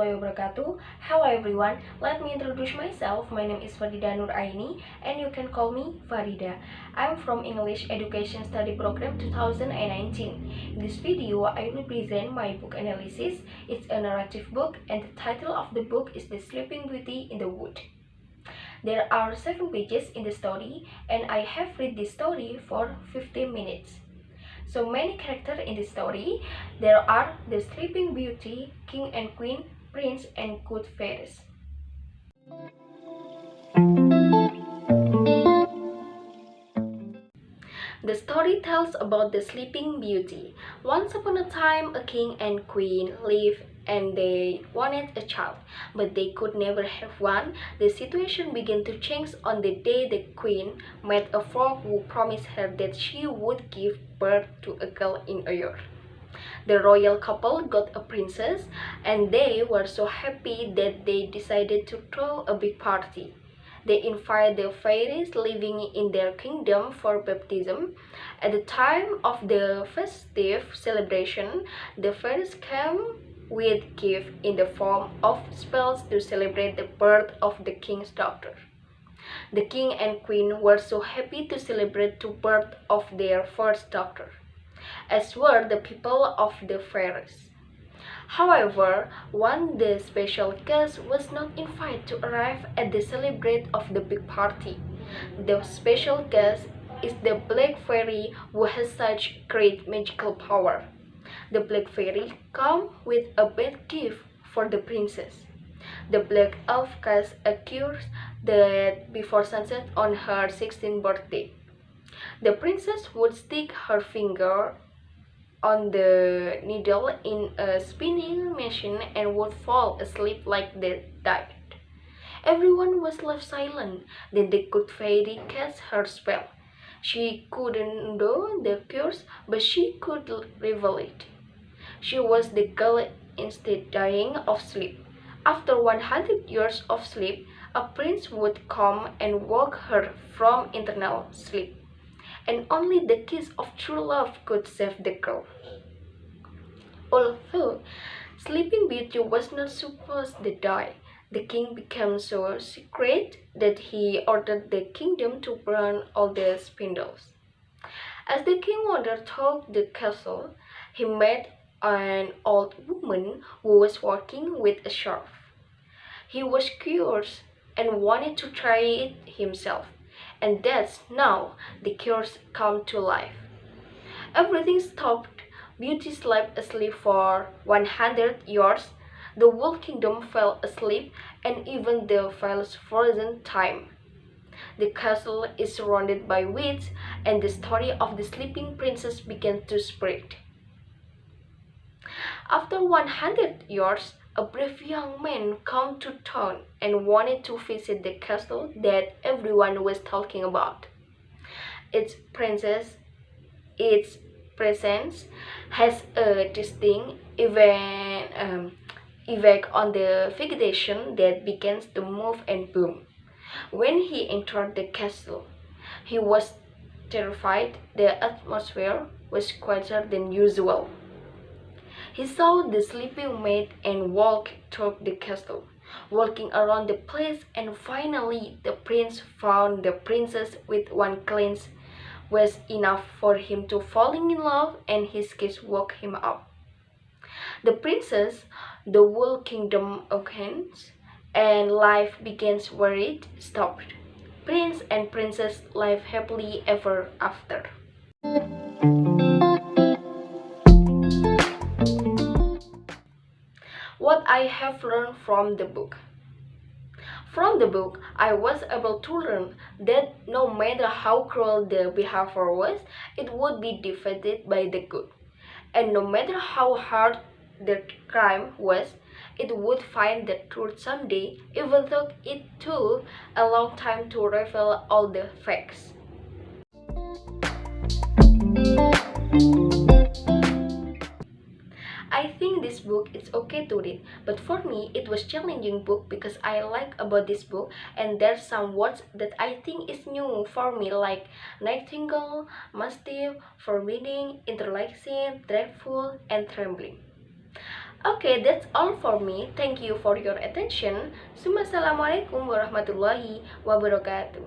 warahmatullahi wabarakatuh. Hello everyone, let me introduce myself. My name is Farida Nur'aini and you can call me Farida. I'm from English Education Study Program 2019. In this video, I will present my book analysis. It's a narrative book and the title of the book is The Sleeping Beauty in the Wood. There are 7 pages in the story and I have read this story for 15 minutes. So many characters in the story. There are the Sleeping Beauty, King and Queen, Prince and Good Fairies. The story tells about the Sleeping Beauty. Once upon a time, a king and queen lived and they wanted a child, but they could never have one. The situation began to change on the day the queen met a frog who promised her that she would give birth to a girl in a year. The royal couple got a princess and they were so happy that they decided to throw a big party. They invited the fairies living in their kingdom for baptism. At the time of the festive celebration, the fairies came with gifts in the form of spells to celebrate the birth of the king's daughter. The king and queen were so happy to celebrate the birth of their first daughter, as were the people of the fairies. However, one the special guest was not invited to arrive at the celebration of the big party. The special guest is the Black Fairy who has such great magical power. The Black Fairy comes with a bad gift for the princess. The Black Elf casts a curse that before sunset on her 16th birthday, the princess would stick her finger on the needle in a spinning machine and would fall asleep like they died. Everyone was left silent. Then the good fairy cast her spell. She couldn't do the curse, but she could reveal it. She was the girl instead dying of sleep. After 100 years of sleep, a prince would come and wake her from eternal sleep, and only the kiss of true love could save the girl. Although Sleeping Beauty was not supposed to die, the king became so secret that he ordered the kingdom to burn all the spindles. As the king wandered through the castle, he met an old woman who was working with a sharp. He was curious and wanted to try it himself, and that's now the cures come to life. Everything stopped. Beauty slept asleep for 100 years. The whole kingdom fell asleep, and even the fell's frozen time. The castle is surrounded by weeds, and the story of the sleeping princess began to spread. After 100 years, a brave young man came to town and wanted to visit the castle that everyone was talking about. Its princess, its presence has a distinct effect on the vegetation that begins to move and boom. When he entered the castle, he was terrified. The atmosphere was quieter than usual. He saw the sleeping maid and walked through the castle, walking around the place, and finally the prince found the princess with one glance was enough for him to fall in love, and his kiss woke him up. The princess, the whole kingdom awakens, and life begins where it stopped. Prince and princess live happily ever after. What I have learned from the book. From the book, I was able to learn that no matter how cruel the behavior was, it would be defeated by the good. And no matter how hard the crime was, it would find the truth someday, even though it took a long time to reveal all the facts. I think this book is okay to read, but for me it was challenging book because I like about this book and there's some words that I think is new for me like nightingale, mastiff, forbidding, interlacing, dreadful, and trembling. Okay, that's all for me. Thank you for your attention. Assalamualaikum warahmatullahi wabarakatuh.